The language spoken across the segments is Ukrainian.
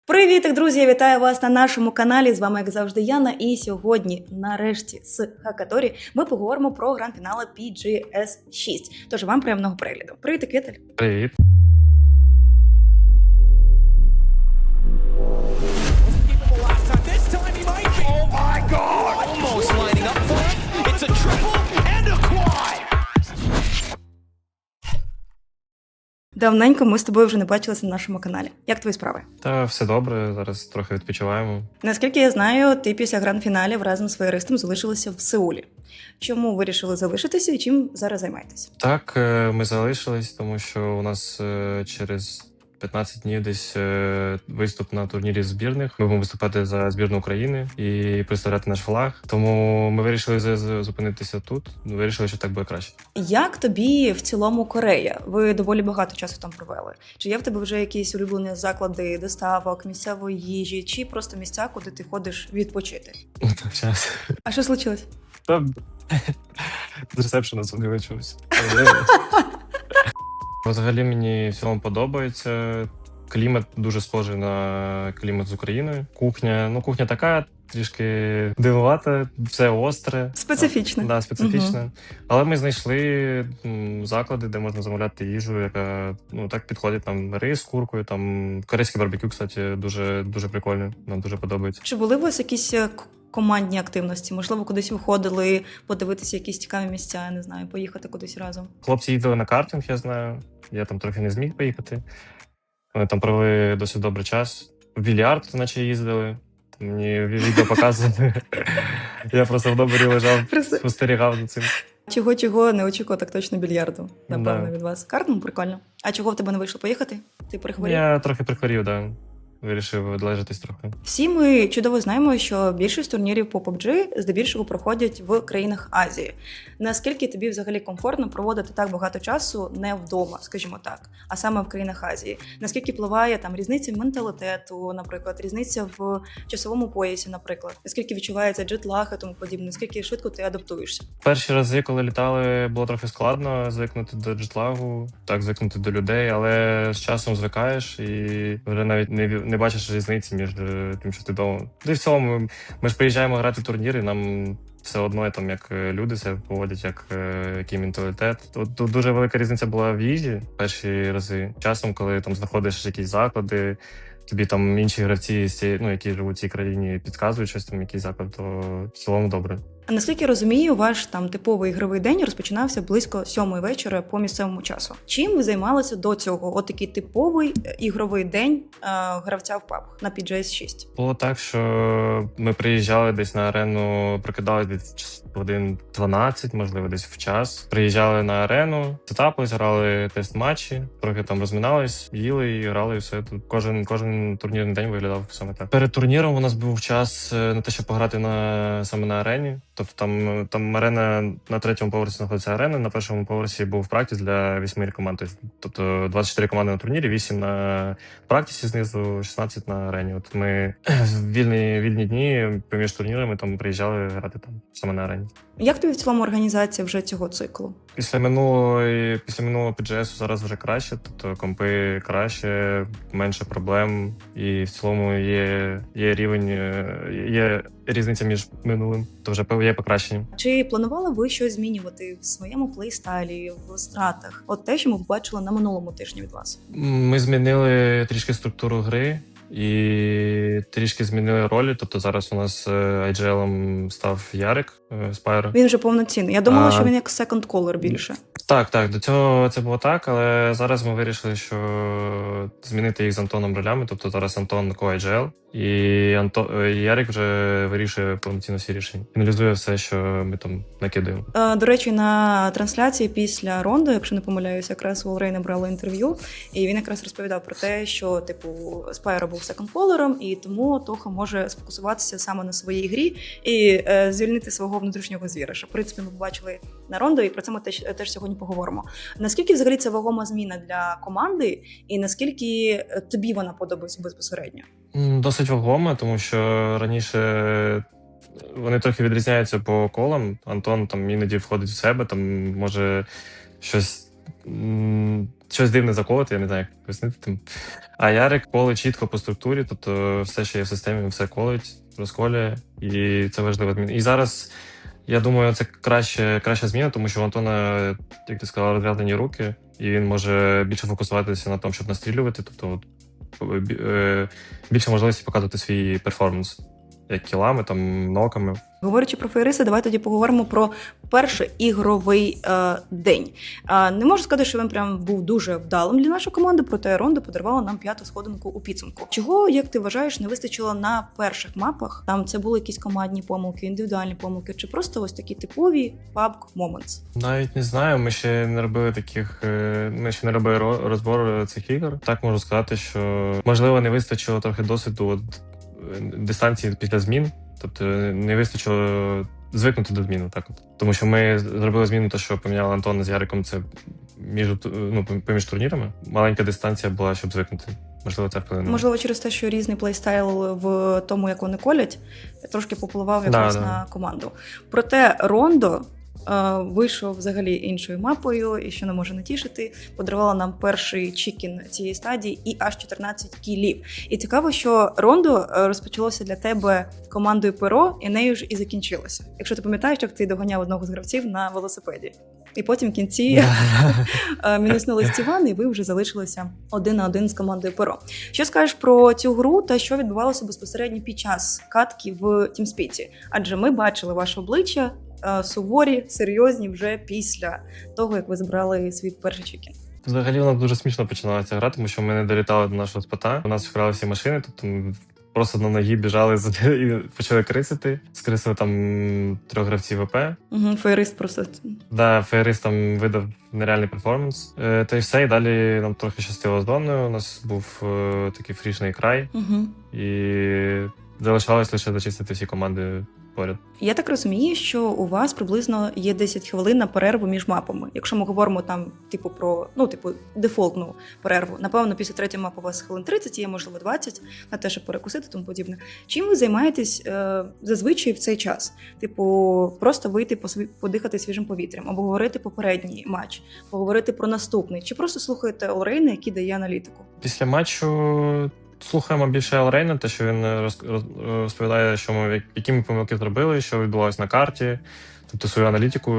Привіт, друзі! Я вітаю вас на нашому каналі. З вами, як завжди, Яна. І сьогодні, нарешті, з Хакаторі, ми поговоримо про гранд-фінали PGS 6. Тож вам приємного перегляду. Привіт, Квітель! Привіт. Давненько ми з тобою вже не бачилися на нашому каналі. Як твої справи? Та все добре, зараз трохи відпочиваємо. Наскільки я знаю, ти після гранд-фіналів разом з феєристом залишилися в Сеулі. Чому вирішили залишитися і чим зараз займаєтесь? Так, ми залишились, тому що у нас через 15 днів десь виступ на турнірі збірних. Ми будемо виступати за збірну України і представляти наш флаг. Тому ми вирішили зупинитися тут. Вирішили, що так буде краще. Як тобі в цілому Корея? Ви доволі багато часу там провели. Чи є в тебе вже якісь улюблені заклади доставок, місцевої їжі, чи просто місця, куди ти ходиш відпочити? Час. А що случилось? З ресепшена дзвонили чогось. Взагалі мені в цілому подобається. Клімат дуже схожий на клімат з Україною. Кухня така, трішки дивувата, все остре. Специфічне. Да, специфічне. Але ми знайшли заклади, де можна замовляти їжу, яка так підходить. Там рис з куркою, там корейське барбекю, кстати, дуже прикольне. Нам дуже подобається. Чи були у вас якісь командні активності? Можливо, кудись виходили, подивитися якісь цікаві місця, я не знаю, поїхати кудись разом? Хлопці їздили на картинг, я знаю. Я там трохи не зміг поїхати. Вони там провели досить добрий час. В більярд, наче їздили. Там мені відео показували. Я просто в добрі лежав, спостерігав за цим. Чого не очікував так точно більярду, напевно, від вас. Картинг прикольно. А чого в тебе не вийшло поїхати? Ти прихворів? Я трохи прихворів, да. Вирішив відлежатись трохи. Всі ми чудово знаємо, що більшість турнірів по PUBG здебільшого проходять в країнах Азії. Наскільки тобі взагалі комфортно проводити так багато часу не вдома, скажімо так, а саме в країнах Азії? Наскільки впливає там різниця менталітету, наприклад, різниця в часовому поясі, наприклад? Наскільки відчувається джетлаг і тому подібне? Наскільки швидко ти адаптуєшся? Перші рази, коли літали, було трохи складно звикнути до джетлагу, так звикнути до людей, але з часом звикаєш і вже навіть не бачиш різниці між тим, що ти вдома. І в цілому ми ж приїжджаємо грати турніри, нам все одно там як люди себе поводять, який менталітет. Тут дуже велика різниця була в їжі перші рази. Часом, коли там знаходиш якісь заклади, тобі там інші гравці, які живуть в цій країні, підказують щось там, якийсь заклад, то в цілому добре. А наскільки я розумію, ваш там типовий ігровий день розпочинався близько 7-ї вечора по місцевому часу. Чим ви займалися до цього? От такий типовий ігровий день гравця в PUBG на PGS 6. Було так, що ми приїжджали десь на арену, прокидали десь годин 12, можливо, десь в час. Приїжджали на арену, сетапились, грали тест-матчі, трохи там розминались, їли і грали, і все. Тут кожен турнірний день виглядав саме так. Перед турніром у нас був час на те, щоб пограти саме на арені. Тобто там арена на 3-му поверсі знаходиться арена, на 1-му поверсі був практис для 8 команд. Тобто 24 команди на турнірі, 8 на практисі знизу, 16 на арені. От ми в вільні дні поміж турнірами там приїжджали грати там саме на арені. Як тобі в цілому організація вже цього циклу? Після минулого PGS зараз вже краще, тобто компи краще, менше проблем, і в цілому є рівень, є різниця між минулим, то вже є покращення. Чи планували ви щось змінювати в своєму плейстайлі, в стратах? От те, що ми побачили на минулому тижні від вас. Ми змінили трішки структуру гри і трішки змінили ролі. Тобто зараз у нас IGL-ом став Ярик Спайро. Він вже повноцінний. Я думала, що він як second caller більше. Так, до цього це було так, але зараз ми вирішили, що змінити їх з Антоном ролями. Тобто зараз Антон ко-IGL, і Ярик вже вирішує повноцінно всі рішення. Фіналізує все, що ми там накидаємо. До речі, на трансляції після Ронду, якщо не помиляюся, якраз у Лорейна брали інтерв'ю, і він якраз розповідав про те, що Спайро був секонд-колером, і тому Тоха може сфокусуватися саме на своїй грі і звільнити свого внутрішнього звіра. Що, в принципі, ми побачили на Ронду, і про це ми теж сьогодні поговоримо. Наскільки взагалі це вагома зміна для команди, і наскільки тобі вона подобається безпосередньо? Досить вагома, тому що раніше вони трохи відрізняються по колам. Антон там іноді входить в себе, там може щось щось дивне заколоти, я не знаю, як пояснити. А Ярик колить чітко по структурі, тобто все, що є в системі, він все колить, розколює, і це важливо. І зараз, я думаю, це краща зміна, тому що у Антона, як ти сказала, розв'язані руки, і він може більше фокусуватися на тому, щоб настрілювати, тобто більше можливості показувати свій перформанс, як кілами, там, ноками. Говорячи про Фейриса, давай тоді поговоримо про перший ігровий день. Не можу сказати, що він прям був дуже вдалим для нашої команди, проте Рондо подарувала нам 5-ту сходинку у підсумку. Чого, як ти вважаєш, не вистачило на перших мапах? Там це були якісь командні помилки, індивідуальні помилки, чи просто ось такі типові PUBG moments? Навіть не знаю, ми ще не робили розбор цих ігор. Так можу сказати, що можливо не вистачило трохи досвіду от дистанції після змін. Тобто не вистачило звикнути до змін, так от. Тому що ми зробили зміну, те, що поміняли Антона з Яриком, це поміж турнірами. Маленька дистанція була, щоб звикнути. Можливо, це вплинуло. Можливо, через те, що різний плейстайл в тому, як вони колять, трошки попливав якраз на команду. Проте Рондо вийшов взагалі іншою мапою, і що не може натішити, подарувала нам перший чікін цієї стадії і аж 14 кілів. І цікаво, що Рондо розпочалося для тебе командою Перо, і нею ж і закінчилося. Якщо ти пам'ятаєш, як ти доганяв одного з гравців на велосипеді. І потім в кінці мінуснули Стіван, і ви вже залишилися 1-1 з командою Перо. Що скажеш про цю гру та що відбувалося безпосередньо під час катки в TeamSpeak? Адже ми бачили ваше обличчя суворі, серйозні вже після того, як ви забрали свій перший чекін. Взагалі, вона дуже смішно починалася гра, тому що ми не долітали до нашого спота. У нас вкрали всі машини, тобто ми просто на ногі біжали і почали крисити. Скрисили там 3 гравців ВП. Феєрист просто. Да, Феєрист там видав нереальний перформанс. Та й все, і далі нам трохи щастило з зоною. У нас був такий фрішний край. І залишалось лише зачистити всі команди поряд. Я так розумію, що у вас приблизно є 10 хвилин на перерву між мапами. Якщо ми говоримо там, про дефолтну перерву. Напевно, після третьої мапи у вас хвилин 30, є, можливо, 20 на те, щоб перекусити, тому подібне. Чим ви займаєтесь зазвичай в цей час? Просто вийти подихати свіжим повітрям, або говорити попередній матч, поговорити про наступний, чи просто слухаєте Олрейна, який дає аналітику? Після матчу слухаємо більше Елрейна, те, що він розповідає, які ми помилки зробили, що відбувалося на карті, тобто свою аналітику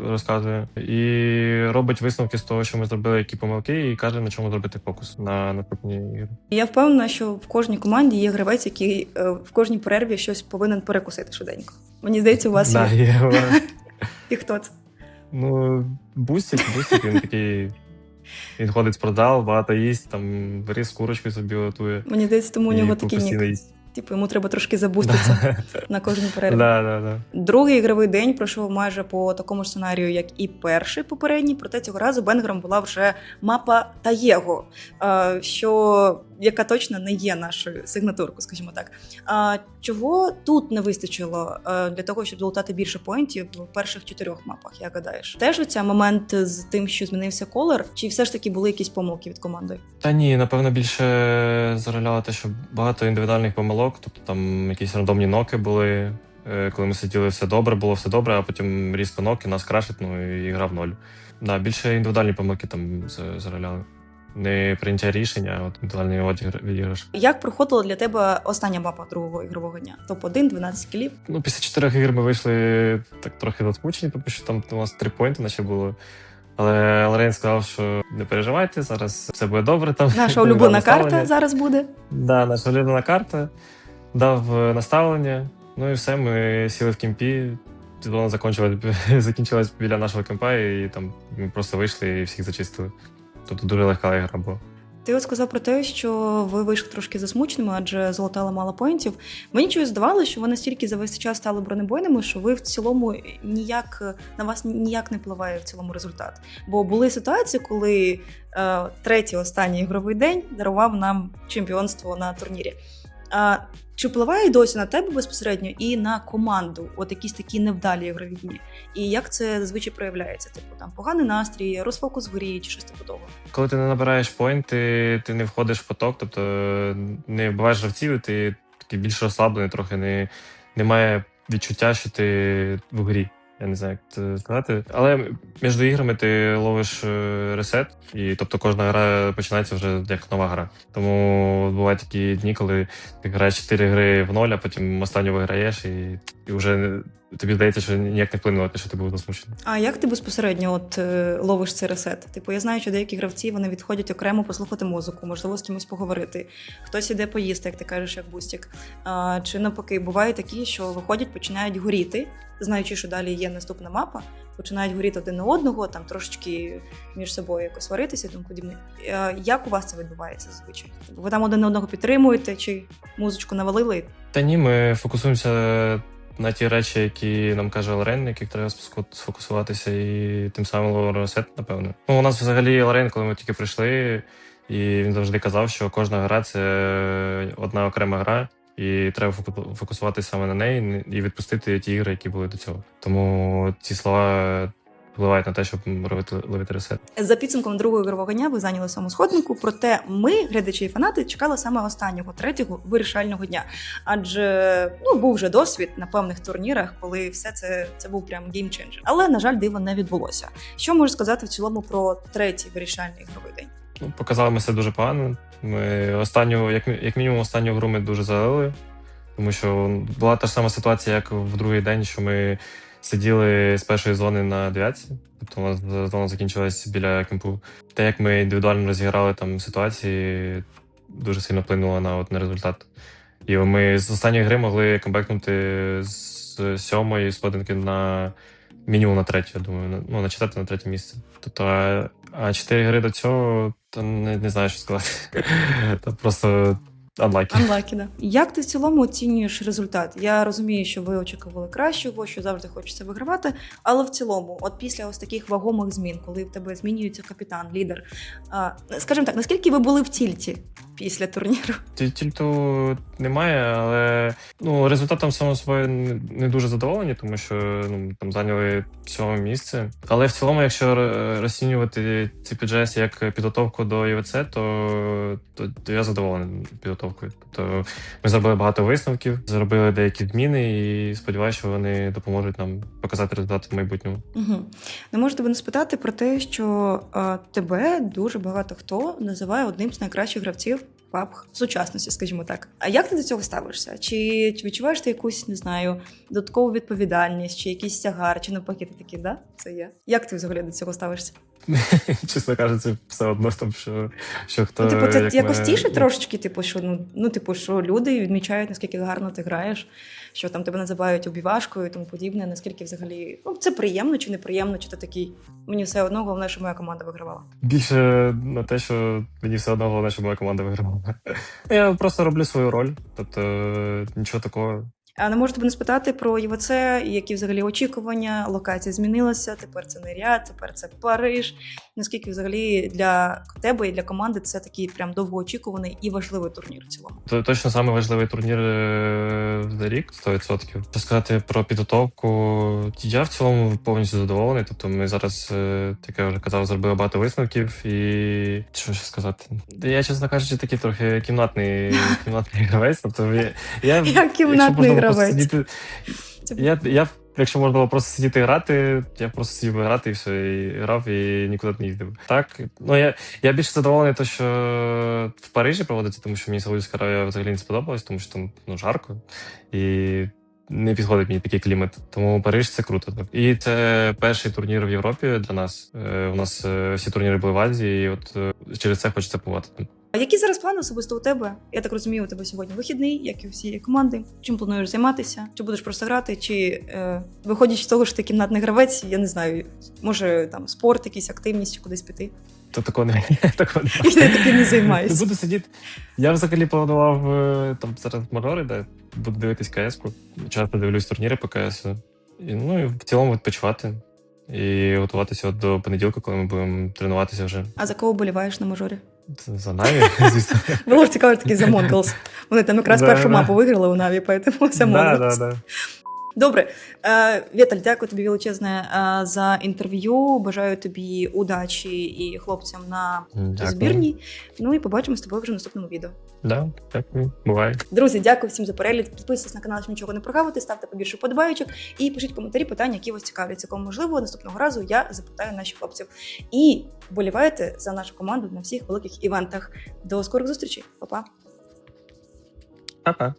розказує. І робить висновки з того, що ми зробили, які помилки, і каже, на чому зробити фокус на наступні ігри. Я впевнена, що в кожній команді є гравець, який в кожній перерві щось повинен перекусити швиденько. Мені здається, у вас є. І хто це? Бустик, він такий... Він ходить в спортзал, багато їсть, там рис з курочкою собі готує. Мені здається, тому у нього такий нік. Йому треба трошки забуститися на кожній перерві. Другий ігровий день пройшов майже по такому ж сценарію, як і перший попередній, проте цього разу бенгером була вже мапа Таєго, яка точно не є нашою сигнатуркою, скажімо так. Чого тут не вистачило для того, щоб залутати більше поінтів в перших 4 мапах, як гадаєш? Теж оця момент з тим, що змінився колор, чи все ж таки були якісь помилки від команди? Та ні, напевно, більше зароляло те, що багато індивідуальних помилок, тобто там якісь рандомні ноки були, коли ми сиділи, було все добре, а потім різко ноки, нас крашить, і гра в ноль. Да, більше індивідуальні помилки там зароляли. Не прийняття рішення, а індивідуальний відіграш. Як проходила для тебе остання мапа другого ігрового дня? Топ-1, 12 кілів? Після 4 ігор ми вийшли так трохи засмучені, тому що там у нас 3 поінти наче було. Але Лорейн сказав, що не переживайте, зараз все буде добре. Там наша улюблена карта зараз буде. Да, наша улюблена карта. Дав наставлення, і все, ми сіли в кемпі. Сезон закінчилась біля нашого кемпа, і там ми просто вийшли і всіх зачистили. Тобто дуже легка ігра була. Ти сказав про те, що ви вийшли трошки засмученими, адже золотали мало поінтів. Мені чогось здавалося, що ви настільки за весь час стали бронебойними, що ви в цілому на вас ніяк не впливає в цілому результат. Бо були ситуації, коли третій останній ігровий день дарував нам чемпіонство на турнірі. Чи впливає досі на тебе безпосередньо і на команду от якісь такі невдалі ігрові дні? І як це зазвичай проявляється? Там поганий настрій, розфокус в грі чи щось типу того? Коли ти не набираєш поінти, ти не входиш в поток, тобто не вбиваєш гравців, ти такий більш розслаблений, трохи немає відчуття, що ти в грі. Я не знаю, як це сказати. Але між іграми ти ловиш ресет, і тобто кожна гра починається вже як нова гра. Тому бувають такі дні, коли ти граєш 4 гри в ноль, а потім останню виграєш, і вже тобі здається, що ніяк не вплинуло те, що ти був засмучений. А як ти безпосередньо ловиш цей ресет? Типу, я знаю, що деякі гравці вони відходять окремо послухати музику, можливо, з кимось поговорити. Хтось іде поїсти, як ти кажеш, як Бустік. Чи навпаки, бувають такі, що виходять, починають горіти, знаючи, що далі є наступна мапа, починають горіти один на одного, там трошечки між собою якось сваритися і тому подібне. Як у вас це відбувається зазвичай? Ви там один на одного підтримуєте, чи музичку навалили? Та ні, ми фокусуємося на ті речі, які нам каже Лорен, на яких треба сфокусуватися, і тим самим ловимо ресет, напевно. Ну, у нас взагалі Лорен, коли ми тільки прийшли, і він завжди казав, що кожна гра — це одна окрема гра, і треба фокусуватися саме на неї і відпустити ті ігри, які були до цього. Тому ці слова впливають на те, щоб ловити ресет. За підсумком другого ігрового дня ви зайняли саму сходинку, проте ми, глядачі і фанати, чекали саме останнього, третього вирішального дня. Адже був вже досвід на певних турнірах, коли все це був прям геймченджер. Але, на жаль, диво не відбулося. Що можеш сказати в цілому про третій вирішальний ігровий день? Ну, показали ми все дуже погано. Ми останню, як мінімум, останню гру ми дуже залили, тому що була та ж сама ситуація, як в другий день, що ми сиділи з першої зони на дев'ятці, тобто у нас зона закінчилась біля кемпу. Те, як ми індивідуально розіграли там ситуації, дуже сильно вплинуло на результат. І ми з останньої гри могли камбекнути з 7-ї сходинки на мінімум на 3-ю, я думаю, на 4-те, на 3-те місце. Тобто, а 4 гри до цього, то не знаю, що сказати. Це просто unlucky, да. Як ти в цілому оцінюєш результат? Я розумію, що ви очікували кращого, що завжди хочеться вигравати, але в цілому, от після ось таких вагомих змін, коли в тебе змінюється капітан, лідер, скажімо так, наскільки ви були в тільті після турніру? Тільту немає, але результатом само собою не дуже задоволені, тому що там зайняли 7-е місце. Але в цілому, якщо розцінювати CPGS як підготовку до ЄВЦ, то я задоволений підготовкою. Тобто ми зробили багато висновків, зробили деякі зміни і сподіваюся, що вони допоможуть нам показати результати в майбутньому. Угу. Не можу тебе не спитати про те, що тебе дуже багато хто називає одним з найкращих гравців PUBG сучасності, скажімо так. А як ти до цього ставишся? Чи відчуваєш ти якусь, не знаю, додаткову відповідальність, чи якийсь тягар, чи навпаки ти такий, да? Це я. Як ти взагалі до цього ставишся? Чесно кажучи, все одно там, що хто... це якось тішить трошечки, що люди відмічають, наскільки гарно ти граєш, що там тебе називають обівашкою і тому подібне, наскільки взагалі, це приємно чи неприємно, чи ти такий, мені все одно, головне, що моя команда вигравала. Більше на те, що мені все одно головне, що моя команда вигравала. Я просто роблю свою роль, тобто нічого такого. А не можу тебе не спитати про ЄВЦ, які взагалі очікування, локація змінилася, тепер це не Ріад, тепер це Париж. Наскільки взагалі для тебе і для команди це такий прям довгоочікуваний і важливий турнір в цілому? Це точно самий важливий турнір за рік, 100%. Що сказати про підготовку, я в цілому повністю задоволений. Тобто ми зараз, як я вже казав, зробили багато висновків і що ще сказати? Я, чесно кажучи, такий трохи кімнатний гравець. Тобто Як кімнатний гравець? Якщо можна було просто сидіти і грати, я просто сидів би грати і все, і грав, і нікуди не їздив. Так, я більше задоволений, то, що в Парижі проводиться, тому що мені Саудівська Аравія взагалі не сподобалась, тому що там жарко, і не підходить мені такий клімат. Тому Париж — це круто. Так. І це перший турнір в Європі для нас. У нас всі турніри були в Азії, і от через це хочеться побувати. А які зараз плани особисто у тебе? Я так розумію, у тебе сьогодні вихідний, як і у всієї команди. Чим плануєш займатися? Чи будеш просто грати? Чи виходячи з того, що ти кімнатний гравець, я не знаю, може там спорт, якийсь активність, чи кудись піти? То такого не. Я таким не займаюся. Буду сидіти. Я взагалі планував там зараз мажори, де буду дивитись КС-ку. Часто дивлюсь турніри по КС. І в цілому відпочивати. І готуватися до понеділка, коли ми будемо тренуватися вже. А за кого боліваєш на мажорі? За Наві, звісно. Було б цікаво, такі за Монголс. Вони там якраз першу мапу виграли у Наві, поэтому за Монголс. Добре, Віталь, дякую тобі величезне за інтерв'ю. Бажаю тобі удачі і хлопцям на Дякую. збірній. Ну і побачимо з тобою вже в наступному відео. Да, дякую. Буває. Друзі, дякую всім за перегляд. Підписуйтесь на канал, щоб нічого не прогавити, ставте побільше подобайочок і пишіть коментарі, питання, які вас цікавлять. Цілком можливо, наступного разу я запитаю наших хлопців. І вболівайте за нашу команду на всіх великих івентах. До скорих зустрічей. Па-па. Па-па.